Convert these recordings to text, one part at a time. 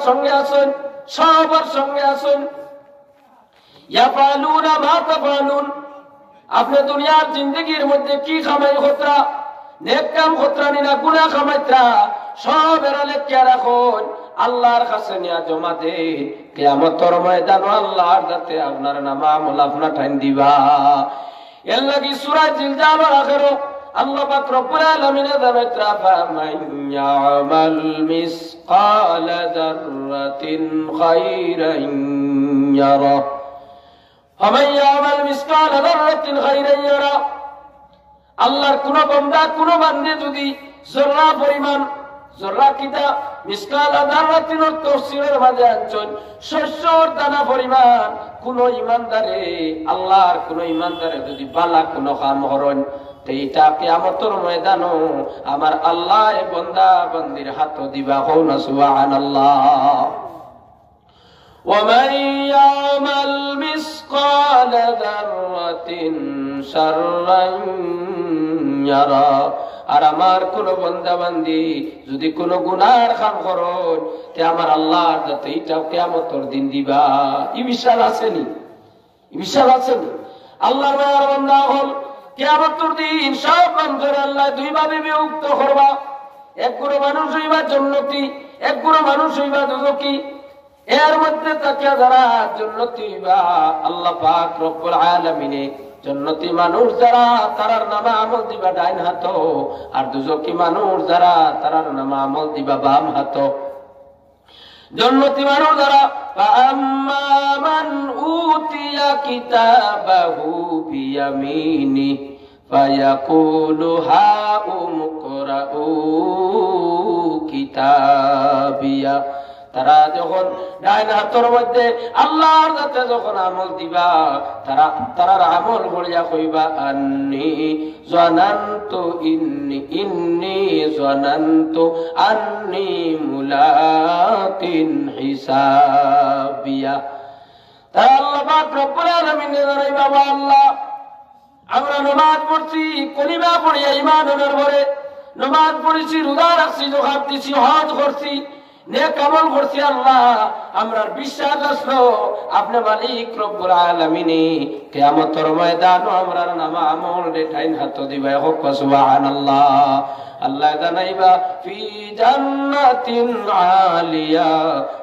সঙ্গে আছেন, সবার সঙ্গে আছেন। ইয়াফালুনা মা তাফালুন, আপনি দুনিয়ার জিন্দেগির মধ্যে কি কামাই খতরা, নেক কাম খতরা নিনা গুনাহ কামাইতরা, সব এরা লেখিয়া রাখুন, আল্লাহর কাছে নিয়া জমা দেন। কিয়ামতের ময়দানে আল্লাহর কাছে আপনার নাম আমল আপনা ঠান দিবা। এর লাগি সূরা জিলজালের আখেরো আল্লাহ পাক রব্বুল আলামিনের দাবিত্রা ফামান ইয়ামাল মিসকালা যাররাতিন খায়রান ইয়ারা ফামান ইয়ামাল মিসকালা যাররাতিন খায়রান ইয়ারা। আল্লাহর কোন বান্দা কোন বান্দে যদি জররা পরিমাণ, জররা কিতা মিসকালা যাররাতিন তাফসীরের মাঝে আনছেন শস্যর দানা পরিমাণ কোন ইমানদারে, আল্লাহর কোন ইমানদারে যদি বালা কোন কাম করেন, এইটা কিয়ামতের ময়দানও আমার আল্লাহ এ বান্দা বান্দির হাত দিবা। কও না সুবহানাল্লাহ। ওয়ামান ইয়ামাল মিসকালা যাররাতিন শাররান ইয়ারা। আর আমার কোন বান্দা বান্দি যদি কোন গুনার কাম করেন, তে আমার আল্লাহর যাতে এইটা কিয়ামতের দিন দিবা। ই বিশ্বাস আসেনি? ই বিশ্বাস আসেনি? আল্লাহর মায়ার বান্দা হল কিয়ামতের দিন সব বান্দার আল্লাহ দুই ভাবে বিভক্ত করবা। এক গুরু মানুষ হইবা জান্নাতি, এক গুরু মানুষ হইবা দুজকি। এর মধ্যে তাকিয়া যারা জান্নাতি হইবা, আল্লাহ পাক রব্বুল আলামিনে জান্নাতি মানুষ যারা তারার নামে আমল দিবা ডাইন হাত, আর দুজকি মানুষ যারা তারার নামে আমল দিবা বাম হাত। জান্নাতি মানুষ যারা ফাআম্মা মান উতিয়া কিতাবাহু বিয়ামিনি ফায়াকুলু হাউম কুরাউ কিতাবিয়া। তারা যখন ডাইন হাতের মধ্যে আল্লাহর কাছে যখন আমল দিবা, তারার আমল বলিয়া কইবা আন্নি জানান্তু ইন্নি জানান্তু আন্নি মুলাকিন হিসাবিয়া। তারা আল্লাহ পাক রব্বুল আলামিনের জানাই বাবা আল্লাহ আমরা নামাজ পড়ছি, কলিমা পড়িয়া ঈমান আনার পরে নামাজ পড়েছি, রোজা রাখছি, যাকাত দিছি, হজ করছি, নেক আমল করছি। আল্লাহ আমরার বিশ্বাস আসলো আপনি মালিক রব্বুল আলামিনে কিয়ামতের ময়দানে আমরার নাম আমল রেঠাইন হাত দিবা। হোক সুবহানাল্লাহ। আল্লাহ জানাইবা ফি জান্নাতিন আলিয়া।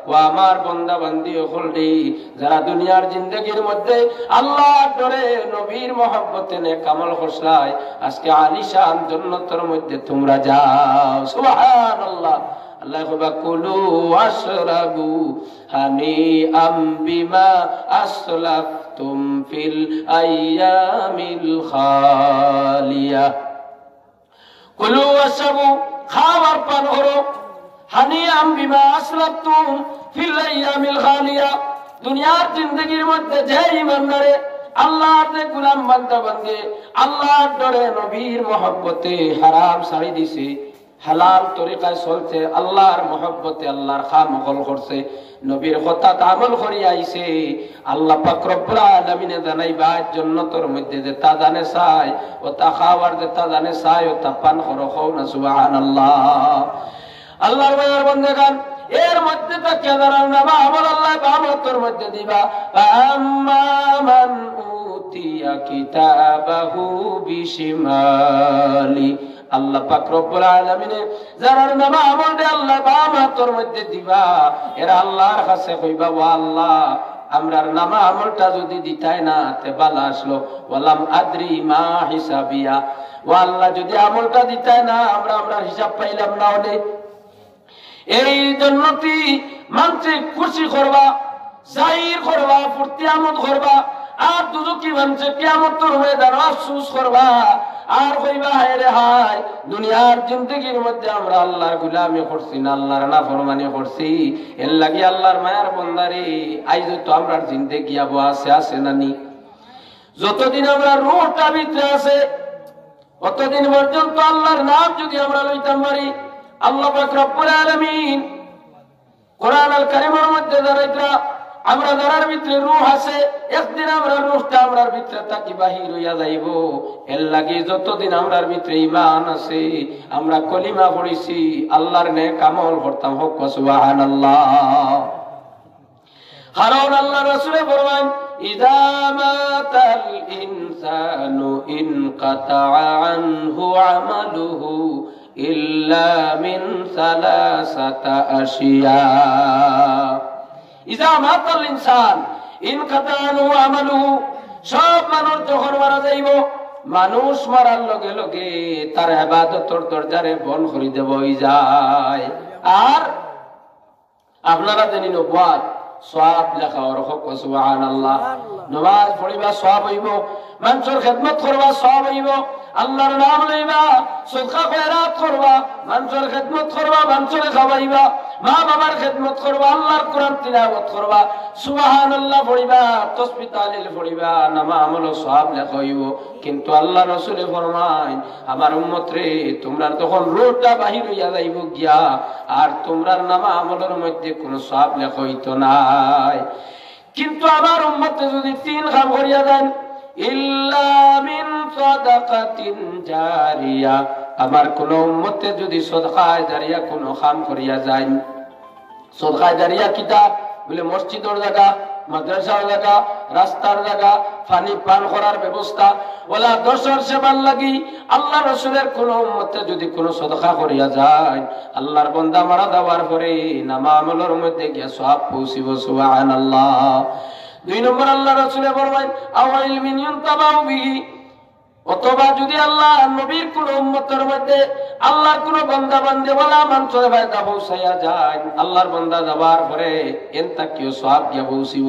ও আমার বান্দা বান্দি হলদি যারা দুনিয়ার জিন্দেগির মধ্যে আল্লাহর ডরে নবীর মহব্বতে নেক আমল করছাই, আজকে আলিশান জান্নাতের মধ্যে তোমরা যাও। সুবহানাল্লাহ। আল্লাহ কইবা কুলু ওয়াশরাবু হানিআম বিমা আসলাফতুম ফিল আইয়ামিল খালিয়া। কুলু ওয়াশরাবু, খাও আর পান করো, হানিআম বিমা আসলাফতুম ফিল আইয়ামিল খালিয়া। দুনিয়ার জিন্দেগির মধ্যে যে ইমানদারে আল্লাহর গোলাম বান্দা বান্দে আল্লাহর ডরে নবীর মহব্বতে হারাম ছাড়ি দিছে, হালাল তরিকায় চলছে, আল্লাহর মহব্বতে আল্লাহর খামখল করছে, নবীর কথা আমল করি আইছে, আল্লাহ পাক রব্বুল আলামিনে জানাইবা জান্নাতের মধ্যে যে তা জানে চাই ও তা খাওয়ার যে তা জানে চাই ও তা পান করো। খাও না সুবহানাল্লাহ। আল্লাহর মায়ার বান্দাগণ এর মধ্যে তাকিয়া যারা নামা আমল আল্লাহ বামতের মধ্যে দিবা। আম্মা মান উতিয়া কিতাবাহু বিশিমালি। আল্লাহ পাক রব্বুল আলামিনে যারা নামা আমল দে আল্লাহ বাম হাতের মধ্যে দিবা, এরা আল্লাহর কাছে কইবা ও আল্লাহ আমরার নামা আমলটা যদি দিতাই না তে বালা আসলো, ওয়ালাম আদ্রি মা হিসাবিয়া। ও আল্লাহ যদি আমলটা দিতাই না আমরা হিসাব পাইলাম না। ওনে এই জন্নতি মানুষে খুশি করবা, জাহির করবা, ফুর্তি আমোদ করবা, আর দুজকি মানুষে কিয়ামতের ময়দানে আফসোস করবা আর কইবা হায় রে হায় দুনিয়ার জিন্দেগির মধ্যে আমরা আল্লাহর গোলামি করছি না, আল্লাহর নাফরমানি করছি। এর লাগি আল্লাহর মায়ার বান্দারে আইজ তো আমরার জিন্দেগি আবো আছে না নি? যতদিন আমরা রূহটা ভিতরে আছে অতদিন পর্যন্ত আল্লাহর নাম যদি আমরা লইতাম পারি, আল্লাহ পাক রব্বুল আলামিন কোরআন আল কারীমের মধ্যে দাঁড়াইতরা আমরা যারার ভিতরে রূহ আছে একদিন আমরা রূহটা আমরার ভিতরে থাকি বাহির হইয়া যাইব। এর লাগে যতদিন আমরার ভিতরে ঈমান আছে আমরা কলিমা পড়িছি আল্লাহর নেক আমল করতাম। হোক সুবহানাল্লাহ। কারণ আল্লাহ রাসূল ফরমান ইযা মাতাল ইনসানু ইনকাতা আনহু আমালুহু ইল্লা মিন সালাসাতা আশিয়া। ইযা মাতাল ইনসান ইনকাতা আনহু আমালুহু, সব মানুষ যখন মারা যাইব, মানুষ মারার লগে লগে তার ইবাদতের দরজারে বন্ধ করে দেব হই যায়। আর আপনারা জানেন নবুয়াত সওয়াব লেখা ওর হক সুবহানাল্লাহ। নামাজ পড়িবা সওয়াব হইব, মানুষের খিদমত করবা সওয়াব হইব, আল্লাহর নাম লইবা, সদকা খয়রাত করবা, মানুষের খিদমত করবা, মানুষের খাওয়াইবা, মা বাবার খিদমত করবা, আল্লাহর কোরআন তিলাওয়াত করবা, সুবহানাল্লাহ পড়িবা, তাসবিহ তাহলিল পড়িবা, নামা আমল সওয়াব লেখা হইব। কিন্তু আল্লাহ রাসূল ফরমায় আমার উম্মত রে, তোমরা তখন রূহটা বাহির হইয়া যাইব গিয়া আর তোমরার নামা আমলের মধ্যে কোনো সওয়াব লেখা হইতো নাই। কিন্তু আমার উম্মতে যদি তিন কাম করিয়া দেন, ইল্লা মিন সাদাকাতিন জারিয়া, আমার কোন উম্মতে যদি সদকায়ে জারিয়া কোন কাম করিয়া যায়। সদকায়ে জারিয়া কিতাব বলে মসজিদের জায়গা, মাদ্রাসার জায়গা, রাস্তার জায়গা, পানি পান করার ব্যবস্থা, ওলা দর্শন সেবার লাগি আল্লাহ রাসূলের কোন উম্মতে যদি কোন সদকা করিয়া যায়, আল্লাহর বান্দা মারা যাওয়ার পরে নামা আমলের মধ্যে গিয়া সওয়াব পৌঁছিব। সুবহানাল্লাহ। 2 নম্বর আল্লাহ রাসূলে ফরমায় আওয়াইল মিন ইনতাবাউ বিহি, অথবা যদি আল্লাহ নবীর কোন উম্মতের মধ্যে আল্লাহর কোন বান্দা বান্দে ওয়ালা মানুষের ফায়দা পৌঁছাইয়া যায়, আল্লাহর বান্দা যাবার পরে এনতা কিও সওয়াব গিয়া পৌঁছিব।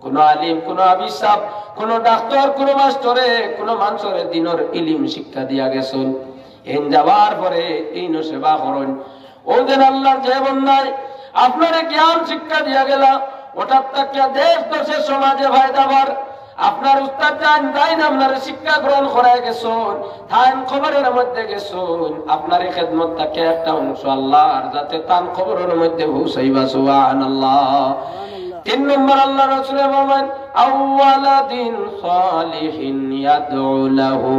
কোন আলিম, কোন হাফেজ সাহেব, কোন ডাক্তার, কোন মাস্টারে কোন মানুষের দিনের ইলম শিক্ষা দিয়া গেছেন, এন যাবার পরে এই ন সেবা করেন। ওদের আল্লাহর যে বন্দায় আপনারে জ্ঞান শিক্ষা দিয়া গেলা, ওটার তাকিয়া দেশ দেশের সমাজে ফায়দাবার। আপনার উস্তাদ জান যাই না আপনার শিক্ষা গ্রহণ করায় গেছেন, তান খবরের মধ্যে গেছেন, আপনার এই খেদমত তাকে একটা অংশ আল্লাহর যাতে তান খবরের মধ্যে পৌঁছাইবা। সুবহানাল্লাহ। 3 নম্বর আল্লাহ রাসূল বলেন আওয়ালাদিন সালিহিন ইয়াদউ লাহু,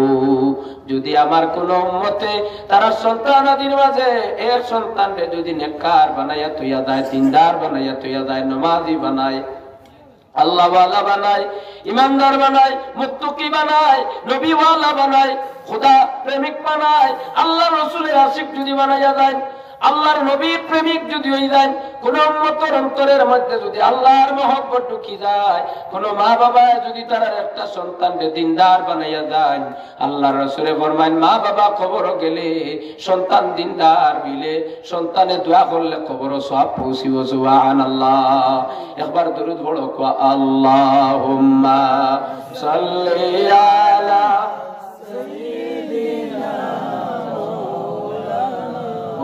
যদি আমার কোন উম্মতে তারা সন্তানাদির মাঝে এক সন্তানকে যদি নেককার বানাইয়া তুইয়া দেয়, দিনদার বানাইয়া তুইয়া দেয়, নামাজি বানায়, আল্লাহ ওয়ালা বানায়, ইমানদার বানায়, মুত্তাকি বানায়, নবী ওয়ালা বানায়, খোদা প্রেমিক বানায়, আল্লাহ রাসূলের আশিক যদি বানাইয়া দেয়, আল্লাহর নবীর প্রেমিক যদি হয়ে যায়, কোন উম্মতের অন্তরের মধ্যে যদি আল্লাহর মহব্বত ঢুকি যায়, কোন মা বাবা যদি তারা একটা সন্তানকে দিনদার বানাইয়া যায়, আল্লাহর রাসূলে ফরমায় মা বাবা কবর গেলে সন্তান দিনদার বিলে সন্তানে দোয়া করলে কবর সওয়াব পৌঁছিব। সুবহানাল্লাহ। একবার দরুদ পড়ো, আল্লাহুম্মা সাল্লি আলা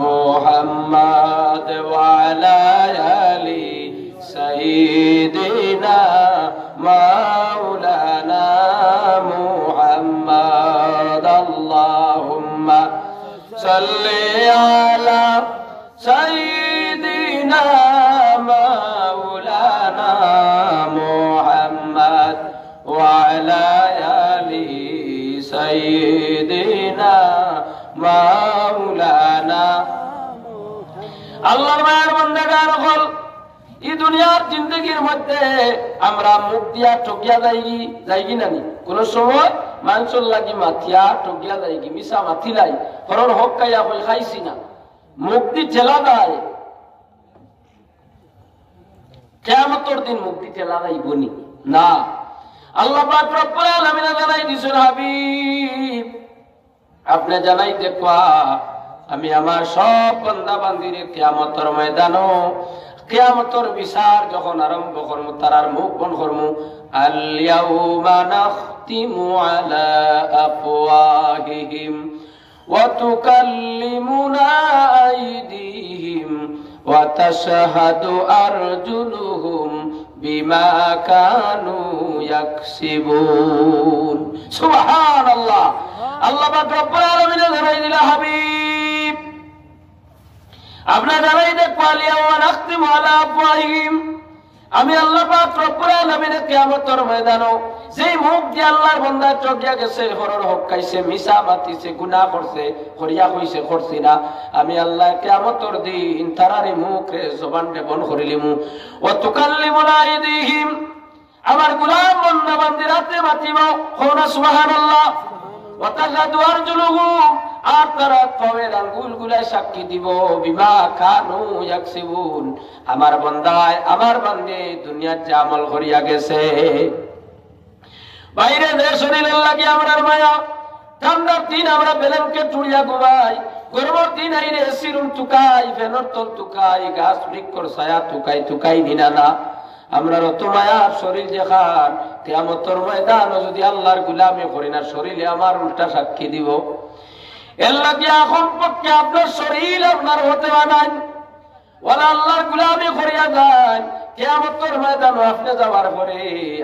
মুহাম্মাদ ওয়া আলা আলি সাইয়্যিদিনা মাওলানা মুহাম্মাদ। আল্লাহুম্মা সাল্লি আলা সাইয়্যিদিনা মাওলানা মুহাম্মাদ ওয়া আলা আলি সাইয়্যিদিনা মাওলানা। আল্লাহর মায়ের বান্দাগান হল এই দুনিয়ার জিন্দগির মধ্যে আমরা মুখ দিয়া ঠকিয়া যাইগি নানি, কোন সময় মানুষের লাগি মাথিয়া ঠকিয়া যাইগি, মিশা মাথি লাই হরর হক খাইয়া হই খাইছি না, মুখ দি ঠেলা দেয়। কিয়ামতের দিন মুখ দি ঠেলা যাইবনি না। আল্লাহ পাক রব্বুল আলামিন জানাই দিছেন, হাবিব আপনি জানাই দেখবা আমি আমার সব বান্দা বান্দিরে কিয়ামতের ময়দানও কিয়ামতের বিচার যখন আরম্ভ করবো তারার মুখ বন্ধ করবো। আল ইয়াউমা নাখতিমু আলা আফওয়াহিহিম ওয়া তুকাল্লিমুনা আইদিহিম ওয়া তাশহাদু আরজুলুহুম বিমা কানু ইয়াকসিবুন। সুবহানাল্লাহ। আল্লাহ পাক রব্বুল আলামিন জানাই দিলা, হাবিব আপনারা জানাই দেখো আল ইয়াউমা নাখতিমু আলা আফওয়াহিহিম, আমি আল্লাহ পাক রব্বুল আলামিনের কিয়ামতের ময়দানে যেই মুখ দিয়ে আল্লাহর বান্দা চকিয়া গেছে, হরর হক খাইছে, মিছা মাতিছে, গুনাহ করছে, করিয়া কইছে করছি না, আমি আল্লাহ কিয়ামতের দিন তারারে মুখে জবানকে বন্ধ করিলিমু। ওয়া তুকাল্লিমুনা আইদিহিম, আমার গোলাম বান্দা বান্দিরাতে মাতিব, কোনা সুবহানাল্লাহ। ওয়া তাশহাদু আরজুলুহুম, আর তারা পায়ের আঙ্গুলগুলা সাক্ষী দিব, বিমা কানু ইয়াকসিবুন, আমার বান্দায় আমার বান্দে দুনিয়ার যে আমল করিয়া গেছে। বাইরে যে শরীরের লাগে আমরার মায়া, ঠান্ডার দিন আমরা বেলেনকে চুড়িয়া ঘুমাই, গরমের দিন আইরে এসি রুম তুকাই, ফ্যানের তল তুকাই, গাছ বৃক্ষর ছায়া তুকাই তুকাই নিনা না। আমরা রত মায়ার শরীর যেখান কিয়ামতের ময়দান যদি আল্লাহর গোলামি করি না, শরীরে আমার উল্টা সাক্ষী দিব। এর লাগে এখন পক্ষে আপনার শরীর আপনার হতে বানান, ওরা আল্লাহর গোলামি করিয়া যান, কিয়ামতের ময়দানে আপনি যাওয়ার পরে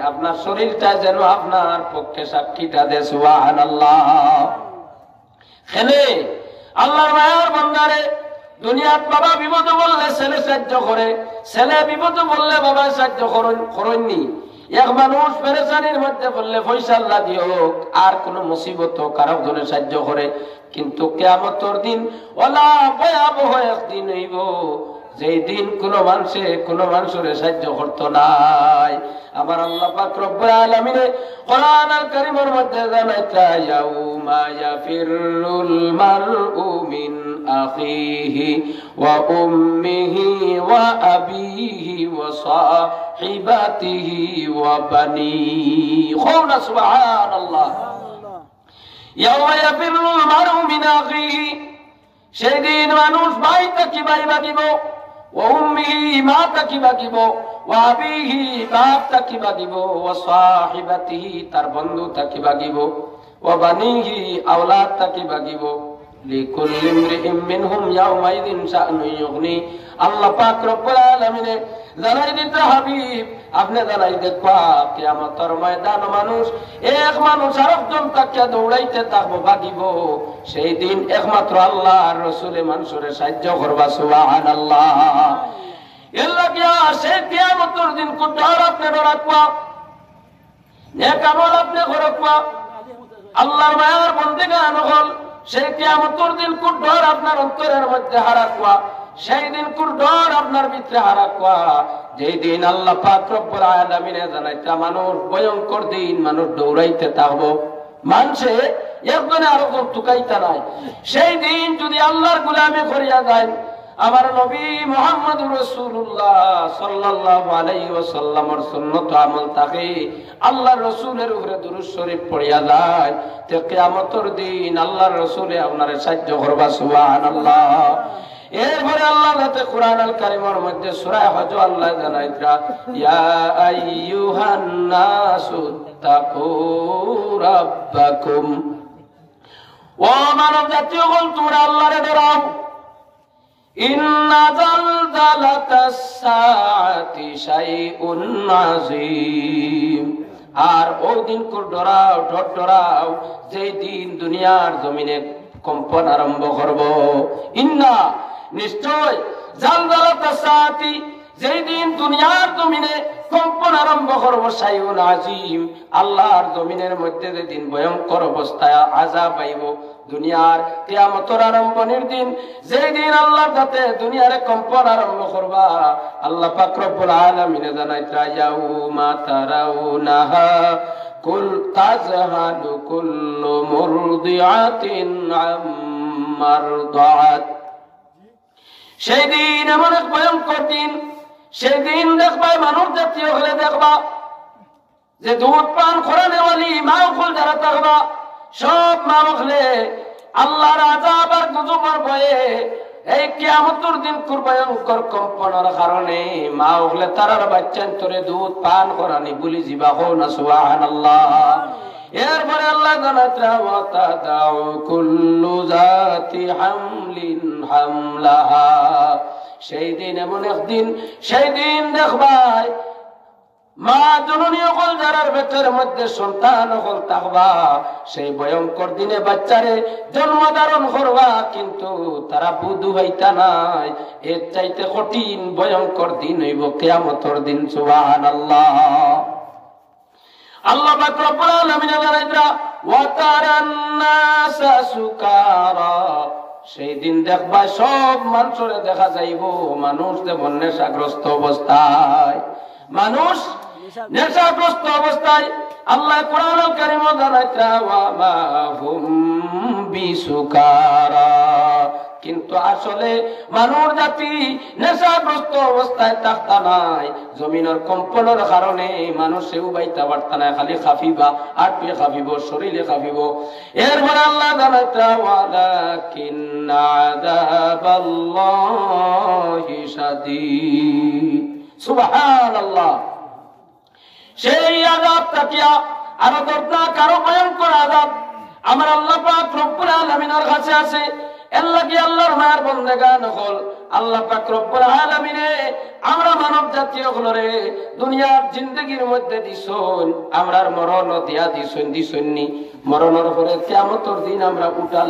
আপনার শরীরটা যেন আপনার পক্ষে সাক্ষীটা দেয়। সুবহানাল্লাহ। খেলে আল্লাহর মায়ার বান্দারে দুনিয়ার বাবা বিপদ বললে ছেলে সাহায্য করে, ছেলে বিপদ বললে বাবা সাহায্য করেননি। এক মানুষ পেরেশানির মধ্যে বললে পয়সা আল্লাহ দিও, আর কোন মুসিবত কারো জন্য সাহায্য করে। কিন্তু কিয়ামতের দিন ওলা ভয়াবহ একদিন হইব, যেই দিন কোন মানুষের সাহায্য করতো নাই। আমার আল্লাহ পাক রব্বুল আলামিন কোরআন আল কারীমের মধ্যে জানাইতা, ইয়াউমা ইয়াফিরুল মারউ মিন আখিহি ওয়া উম্মিহি ওয়া আবিহি ওয়া সাহিবাতিহি ওয়া বানিহি। খুনা সুবহানাল্লাহ। ইয়াউমা ইয়াফিরুল মারউ মিন আখিহি, সেদিন মানুষ ভাই থাকি ভাই বাগিব, ওয়া উম্মিহি মা থাকি বাগিব, ওয়া আবিহি বাপ থাকি বাগিব, ওয়া সাহিবাতিহি তার বন্ধু থাকি বাগিব, ওয়া বানিহি আওলাদ থাকি বাগিব। লিকুল্লি ইমরিইম মিনহুম ইয়াউমাইযিন শাআনুন ইউগনি। আল্লাহ পাক রব্বুল আলামিন জানাই দিতে হাবিব, আপনি জানাই দেখবা কিয়ামতের ময়দান মানুষ এক মানুষ আরেকজন তাকে দৌড়াইতে থাকবো, বাগিব। সেই দিন একমাত্র আল্লাহ আর রাসূলে মানুষের সাহায্য করবা। সুবহানাল্লাহ। এর লাগিয়া সেই কিয়ামতের দিন কোন ডর আপনি ডরাকবা, নেক আমল আপনি করবা, আল্লাহর মায়ার বন্দেগান হল। সেই কিয়ামতের দিন কোন ডর আপনার অন্তরের মধ্যে হারাকবা, সেই দিন কোন ডর আপনার ভিতরে হারাকবা, যেই দিন আল্লাহ পাক রব্বুল আলামিন জানাইতা মানুষ ভয়ঙ্কর দিন, মানুষ দৌড়াইতে থাকবো, মানুষে একজনে আরো কোন তুকাইতা নাই। সেই দিন যদি আল্লাহর গোলামি করিয়া যায়, আমার নবী মুহাম্মদুর রাসূলুল্লাহ সাল্লাল্লাহু আলাইহি ওয়াসাল্লামের সুন্নাত আমল থাকে, আল্লাহর রাসূলের উপরে দুরূদ শরীফ পড়িয়া যায়, তে কিয়ামতের দিন আল্লাহর রাসূলে আপনারে সাহায্য করবা। সুবহানাল্লাহ। এরপরে আল্লাহ যাতে কোরআন আল কারীমের মধ্যে সূরা হজ আল্লাহ জানাইতা, ইয়া আইয়ুহান নাসু তাকু রাব্বাকুম, ও মানব জাতীয় গণ তোমরা আল্লাহরে ডরাও। ইন্না জালজালাতাস সাআতি শাইউন আযীম, আর ওই দিন কোন ডরাও, ডরাও যেই দিন দুনিয়ার জমিনে কম্পন আরম্ভ করব। ইন্না নিশ্চয়, জালজালাতাস সাআতি যেই দিন দুনিয়ার জমিনে কম্পন আরম্ভ করব, শাইউন আযীম আল্লাহর জমিনের মধ্যে যেদিন ভয়ঙ্কর অবস্থায় আযাব আইব, দুনিয়ার কিয়ামতের আরম্ভের দিন, যেই দিন আল্লাহ যাতে দুনিয়ারে কম্পন আরম্ভ করবা, আল্লাহ পাক রব্বুল আলামিন জানাইতা, ইয়াউমা তারাউনাহা কুল তাযহালু কুল্লু মুরদিআতিন আম্মা আরদাআত। সেই দিন এমন এক ভয়ঙ্কর দিন, সেই দিন দেখবা মানুষ জাতীয় হলে দেখবা যে দুধ পান করানেওয়ালি মা ফুল যারা থাকবা, সব মা হলে আল্লাহর আযাব আর গজবের ভয়ে এই কিয়ামতের দিন ভয়ঙ্কর কম্পনের কারণে মা হলে তারার বাচ্চান তোরে দুধ পান করানি বলি জিবা হো না। সুবহানাল্লাহ। এরপরে আল্লাহ জানাতা, ওয়া তাদাউ কুল্লু যাতি হামলিন হামলাহা। সেই দিন এমন একদিন, সেই দিন দেখবাই মা জননী অকল যারার পেটের মধ্যে সন্তান অকল থাকবা সেই ভয়ঙ্কর দিনে বাচ্চারে জন্ম ধারণ করবা, কিন্তু তারা বুধু হইতা নাই। এর চাইতে কঠিন ভয়ঙ্কর দিন হইব কিয়ামতের দিন। সুবহানাল্লাহ। আল্লাহ পাক রব্বুল আলামিন জানাইরা ওয়া তারান নাসা সুকারা, সেই দিন দেখবা সব মানুষরে দেখা যাইব মানুষ যেমন নেশাগ্রস্ত অবস্থায়, মানুষ নেশাগ্রস্ত অবস্থায়। আল্লাহ কোরআনুল কারীমে জানাইরা ওয়া মা হুম বিসুকারা, কিন্তু আসলে মানুষ জাতি নেশাগ্রস্ত অবস্থায় থাকতা নাই। জমিনের কম্পনের কারণে মানুষেও বাইতা পারতা না, খালি খাফিবা, আটপে খাফিব, শরীরে খাফিব। এরপরে আল্লাহ জানাইতা ওয়ালাকিন্না আযাবাল্লাহি শাদীদ। সুবহানাল্লাহ। সেই আযাব তাকিয়া আরো দর্দনাক, আরো ভয়ঙ্কর আযাব আমার আল্লাহ পাক রব্বুল আলামিনের কাছে আছে। এল্লাকি আল্লাহর মায়ের বন্দেগান হল আল্লাহ পাক রব্বুল আলামিনে আমরা মানব জাতীয় হলরে দুনিয়ার জিন্দেগির মধ্যে দিছুন, আমরার মরণ দিয়া দিছুননি। মরণের পরে কিয়ামতের দিন আমরা উঠা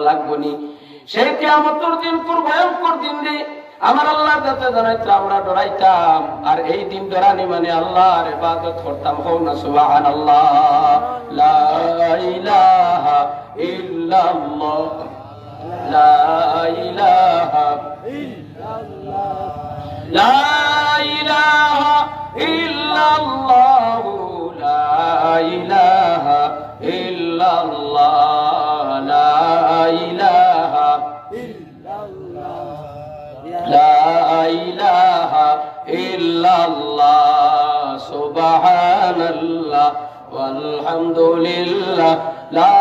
লাগবো নি। সেই কিয়ামতের দিন কোন ভয়ঙ্কর দিন রে আমার আল্লাহ যাতে জানাইতে আমরা ডরাইতাম, আর এই দিন ডরানি মানে আল্লাহর ইবাদত করতাম। হও না সুবহানাল্লাহ। লা ইলাহা ইল্লাল্লাহ, লা ইলাহা ইল্লাল্লাহ, লা ইলাহা ইল্লাল্লাহ, লা ইলাহা ইল্লাল্লাহ, লা ইলাহা ইল্লাল্লাহ, লা ইলাহা ইল্লাল্লাহ, সুবহানাল্লাহ ওয়ালহামদুলিল্লাহ, লা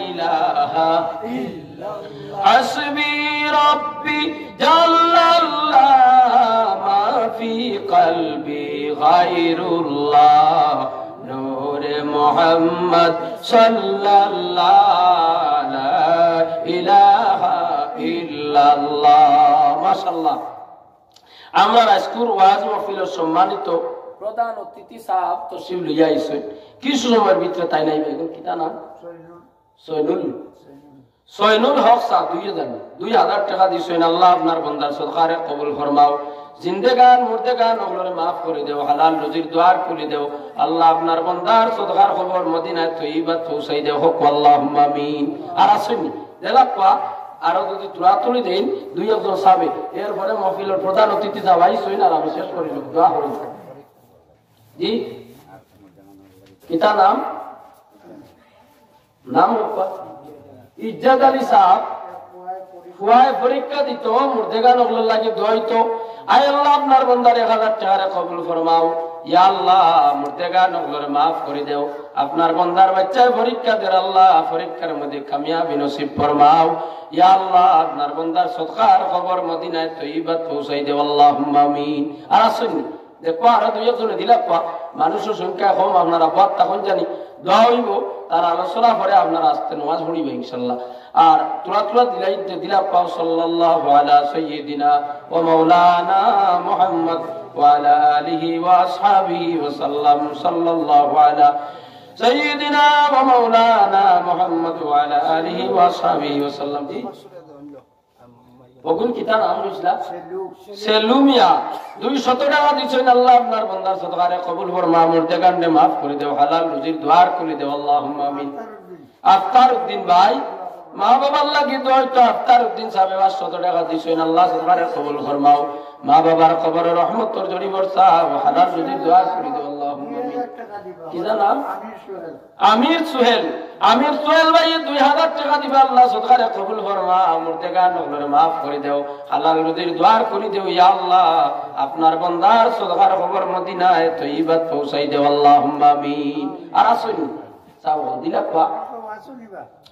ইলাহা ইল্লাল্লাহ, হাসবি রাব্বি জাল্লাল্লাহ, মা ফি কলবি গায়রুল্লাহ, নূরে মুহাম্মদ সাল্লাল্লাহু লা ইলাহা ইল্লাল্লাহ। মাশাআল্লাহ। আমরা রাজকুর ওয়াজ মাহফিলের সম্মানিত প্রধান অতিথি সাহেব তশরিফ লইয়া আইছেন। কিছু সময়ের ভিতরে তাই নাই বেগুন কিতা নাম সয়নুল হক সাহেব 2000 টাকা দিছেন। আল্লাহ আপনার বান্দার সদকারে কবুল ফরমাও। জিন্দেগান মুর্দেগান ওগুলোরে মাফ করে দেও, হালাল রুজির দ্বার খুলে দেও। আল্লাহ আপনার বান্দার সদকার খবর মদিনায় তৈয়বা পৌঁছাই দেও। হোক আল্লাহুম্মা আমিন। আর আসেনি দেখলা আরো যদি তুলাতুলি দেন 2-1 সাবে, এরপরে মহফিলের প্রধান অতিথি যাওয়াই সইন। আর আমি শেষ করিল দোয়া করি। জি কিতা নাম ইজ্জাত আলী সাহেব ফুয়ায় পরীক্ষা দিত, মুর্দেগান ওগুলোর লাগে দোয়াইতো। আয় আল্লাহ আপনার বান্দার 1000 টাকারে কবুল ফরমাও। ইয়া আল্লাহ মুর্দেগান ওগুলোরে মাফ করে দেও। আপনার বান্দার বাচ্চায় পরীক্ষা দেয় আল্লাহ, পরীক্ষার মধ্যে কামিয়াবি নসিব ফরমাও। ইয়া আল্লাহ আপনার বান্দার সদকার খবর মদিনায় তৈয়বা পৌঁছাই দেও। আল্লাহুম্মা আমিন। আর আসুন দেখো আরো 2-1 দিলা মানুষের সংখ্যা কম, আপনারা বাদ তখন জানি দোয়া হইব, তার আলোচনা করে আপনারা আসতে নামাজ পড়িবে ইনশাআল্লাহ। আর তুলা দিলা পাও সাল্লাল্লাহু আলা সাইয়্যিদিনা ওয়া মাওলানা মুহাম্মদ ওয়া আলা আলিহি ওয়া আসহাবিহি ওয়া সাল্লাম। সাল্লাল্লাহু আলা সাইয়্যিদিনা ওয়া মাওলানা মুহাম্মদ ওয়া আলা আলিহি ওয়া আসহাবিহি ওয়া সাল্লাম। ওগুন কিতা নাম রইছলা সেলুমিয়া 200 টাকা দিছেন। আল্লাহ আপনার বান্দার সদকারে কবুল ফরমা, মুর্দেগানকে maaf করে দেও, হালাল রুজির দ্বার খুলে দেও। আল্লাহুম্মা আমিন। আফতারউদ্দিন ভাই মা বাবার লাগি দোয়া তো আফতারউদ্দিন সাহেব 500 টাকা দিছেন। আল্লাহ সদকারে কবুল ফরমাও, মা বাবার কবরে রহমতের জড়ি বর্ষা, হালাল রুজির দ্বার খুলে দেও। আল্লাহুম্মা আমিন। কিতা নাম আমির সোহেল। আমির সোহেল ভাই 2000 টাকা দিবা। আল্লাহ সদকারে কবুল ফরমা, মুর্দেগান ওগুলোরে maaf করে দেও, হালাল রুজির দ্বার করে দেও। ইয়া আল্লাহ আপনার বান্দার সদকার খবর মদিনায় তৈয়বা পৌঁছাই দেও। আল্লাহুম্মা আমিন। আর আসুন চাও দিলা পা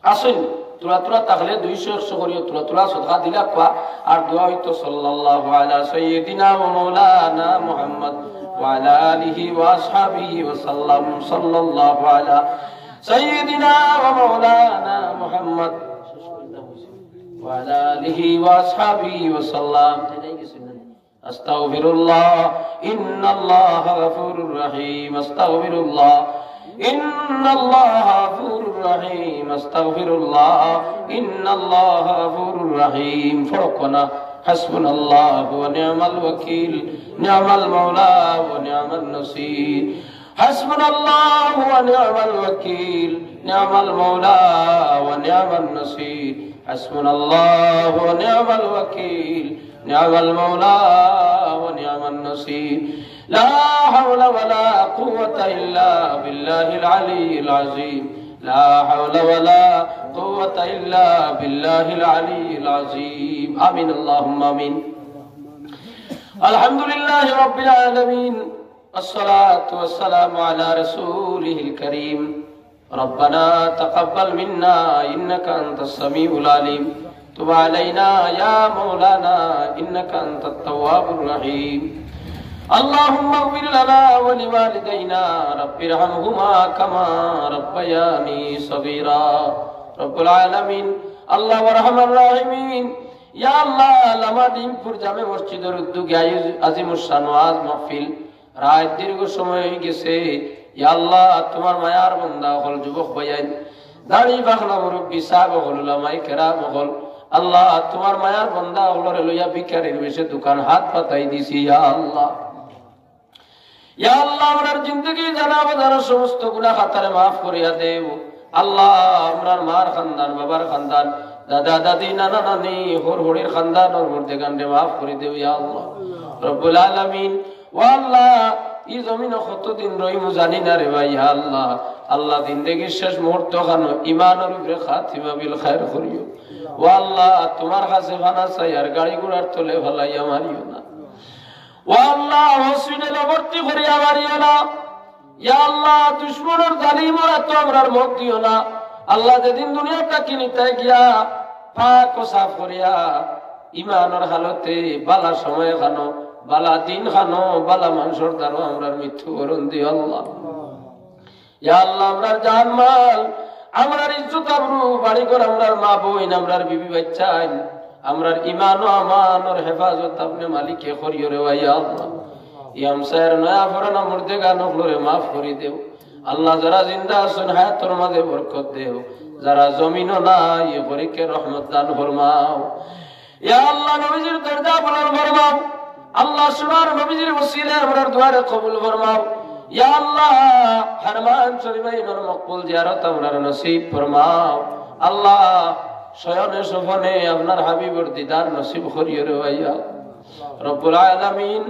আসুন তুলা তাহলে 200 করিও তুলা সদকা দিলা পা। আর দোয়া হইতো সাল্লাল্লাহু আলা সাইয়্যিদিনা ওয়া মাওলানা মুহাম্মদ ওয়া আলা আলিহি ওয়া আসহাবিহি ওয়া সাল্লাম। সাল্লাল্লাহু আলা সাইয়্যিদিনা ওয়া মাওলানা মুহাম্মদ ওয়া আলা আলিহি ওয়া আসহাবিহি ওয়া সাল্লাম। আস্তাগফিরুল্লাহ ইন্নাল্লাহা গফুরুর রহিম আস্তাগফিরুল্লাহ ইন্নাল্লাহা গফুরুর রহিম আস্তাগফিরুল্লাহ ইন্নাল্লাহা গফুরুর রহিম ফরকনা হাসবুনাল্লাহু ওয়া নি'মাল ওয়াকিল নি'মাল মাওলা ওয়া নি'মান নাসীর হাসবুনাল্লাহু ওয়া নি'মাল ওয়াকিল নি'মাল মাওলা ওয়া নি'মান নাসীর হাসবুনাল্লাহু ওয়া নি'মাল ওয়াকিল নি'মাল মাওলা ওয়া নি'মান নাসীর লা হাওলা ওয়া লা কুওয়াতা ইল্লা বিল্লাহিল আলিয়্যিল আযীম লা হাওলা ওয়া লা কুওয়াতা ইল্লা বিল্লাহিল আলিয়্যিল আযীম আমিন আল্লাহুম্মা আমিন আলহামদুলিল্লাহি রাব্বিল আলামিন والصلاة والسلام على رسوله الكريم ربنا تقبل منا إنك أنت السميع العليم تب علينا يا مولانا إنك أنت التواب الرحيم اللهم اغفر لنا ولوالدينا رب ارحمهما كما ربياني صغيرا رب العالمين الله ورحم الراحمين يا الله لما ডিমপুর জামে মসজিদের উদ্যোগে আজিমুস শান ওয়াজ মাহফিল রাত দীর্ঘ সময় হয়ে গেছে ইয়া আল্লাহ তোমার মায়ার বান্দা হল যুবক ভাইয়ান দাড়ি পাখনা মুরব্বি সাহেব হল উলামায়ে কেরাম হল আল্লাহ তোমার মায়ার বান্দা হলরে লইয়া ভিখারির বেশে দোকান হাত পাতাই দিছি ইয়া আল্লাহ আমরার জিন্দগি জানা বাজানো সমস্ত গুনাহ খাতারে মাফ করিয়া দেও আল্লাহ আমরার মার খানদান বাবার খানদান দাদা দাদি নানা নানি হরহরির খানদান ওর মধ্যে গান্ডে মাফ করে দেও ইয়া আল্লাহ রব্বুল আলামিন ও আল্লাহ এই জমিনে কতদিন রইমু জানি না রে ভাই আল্লাহ আল্লাহ জিন্দেগির শেষ মুহূর্ত খানো ঈমানের উপরে খাতিমা বিল খায়র করিও ও আল্লাহ তোমার কাছে খানা চাই আর গাড়ি ঘোড়ার তলে ভালাইয়া মারিও না ও আল্লাহ হসপিটালে ভর্তি করিয়া মারিও না ইয়া আল্লাহ দুশমনের জালিমের এত আমরার মত দিও না আল্লাহ যেদিন দুনিয়াটা কিনিতে গিয়া পাক ও সাফ করিয়া ঈমানের হালতে বালা সময় খানো বালা দিন খানো বালা মানুষের দ্বারা আমরার মৃত্যু বরণ দিও আল্লাহ ইয়া আল্লাহ আমরার জান মাল আমরার ইজ্জত আবরু বাড়ি ঘর আমরার মা বোন আমরার বিবি বাচ্চা আমরার ঈমান ও আমানের হেফাজত আপনি মালিকে করিও রে ইয়া আল্লাহ ইয়াম সায়ের নয়া ফরানা মুর্দে গানো ফ্লোরে মাফ করি দেও আল্লাহ যারা জিন্দা আছেন হায়াতের মাঝে বরকত দেও যারা জমিনও নাই গরিকে রহমত দান ফরমাও ইয়া আল্লাহ নবীজির দরজা বুলন্দ ফরমাও আল্লাহ সুনার নবীজির ওসিলায় আমরার দুয়ারে কবুল ফরমাও ইয়া আল্লাহ ফরমান শরীফের মকবুল জিয়ারত আমরার নসিব ফরমাও আল্লাহ শয়নে সফনে আপনার হাবিবের দিদার নসিব করিও রে ইয়া রব্বুল আলামিন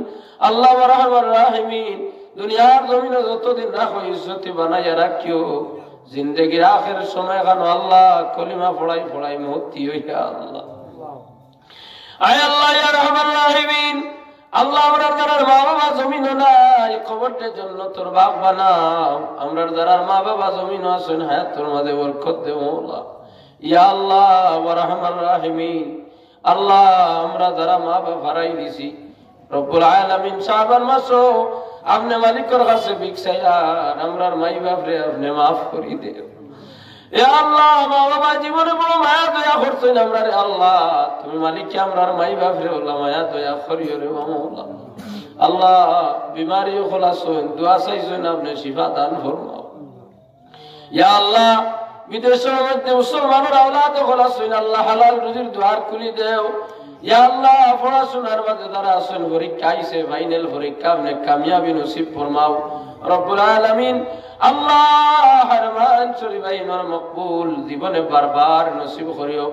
আল্লাহ ওয়া রাহমার রাহিমিন দুনিয়ার জমিনে যতদিন রাখো ইজ্জতি বানাইয়া রাখিও জিন্দেগির আখের সময় গানো আল্লাহ কলিমা পড়াই পড়াই মউত দিও ইয়া আল্লাহ আয় আল্লাহ ইয়া রাহমার রাহিমিন আল্লাহ আমরার যারার মা বাবা জমিন নাই কবরটা জান্নাতের বাগ বানাও আমরার যারার মা বাবা জমিন আছেন হায়াতের মাঝে বরকত দেও আল্লাহ ইয়া আল্লাহ ওয়া রাহমার রাহিমিন আল্লাহ আমরা যারা মা বাবা হারাই দিছি রব্বুল আলামিন শাবান মাসও আপনি মালিকের কাছে ভিক্ষাইয়া আমরার মাই বাপরে আপনি মাফ করে দেও ইয়া আল্লাহ মা বাবা জীবনে বড় মায়া দয়া করছেন আমরা রে আল্লাহ তুমি মালিককে আমরার মাই বাপরে আল্লাহ মায়া দয়া করিও রে মাওলা আল্লাহ বিমারি খলাসন দোয়া চাইছেন আপনি শিফা দান ফরমাও ইয়া আল্লাহ বিদেশের মধ্যে মুসলমানের আওলাদ খলাসন আল্লাহ হালাল রুজির দুয়ার খুলি দেও ইয়া আল্লাহ পড়াশোনার মাঝে যারা আছেন পরীক্ষা আইছে ফাইনাল পরীক্ষা আপনি কামিয়াবি নসিব ফরমাও রব্বুল আলামিন আল্লাহ রহমান শরীফাইনের মকবুল জীবনে বারবার নসিব করিও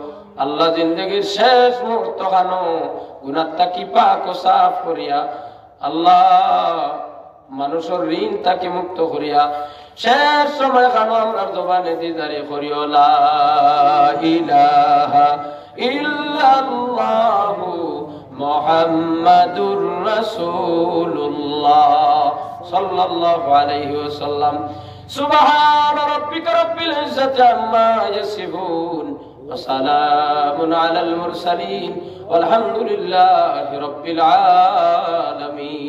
আল্লাহ জিন্দেগির শেষ মুহূর্ত খানো গুনাহ তাকি পাক ও সাফ করিয়া আল্লাহ মানুষের ঋণ তাকে মুক্ত করিয়া শেষ সময় খানো আমরার জবানে দিদারি করিও লা ইলাহা ইল্লাল্লাহু মুহাম্মাদুর রাসূলুল্লাহ সাল্লাল্লাহু আলাইহি ওয়াসাল্লাম সুবহান রাব্বিকা রাব্বিল ইজ্জাতি আম্মা ইয়াসিফুন ওয়া সালামুন আলাল মুরসালিন ওয়ালহামদুলিল্লাহি রাব্বিল আলামিন।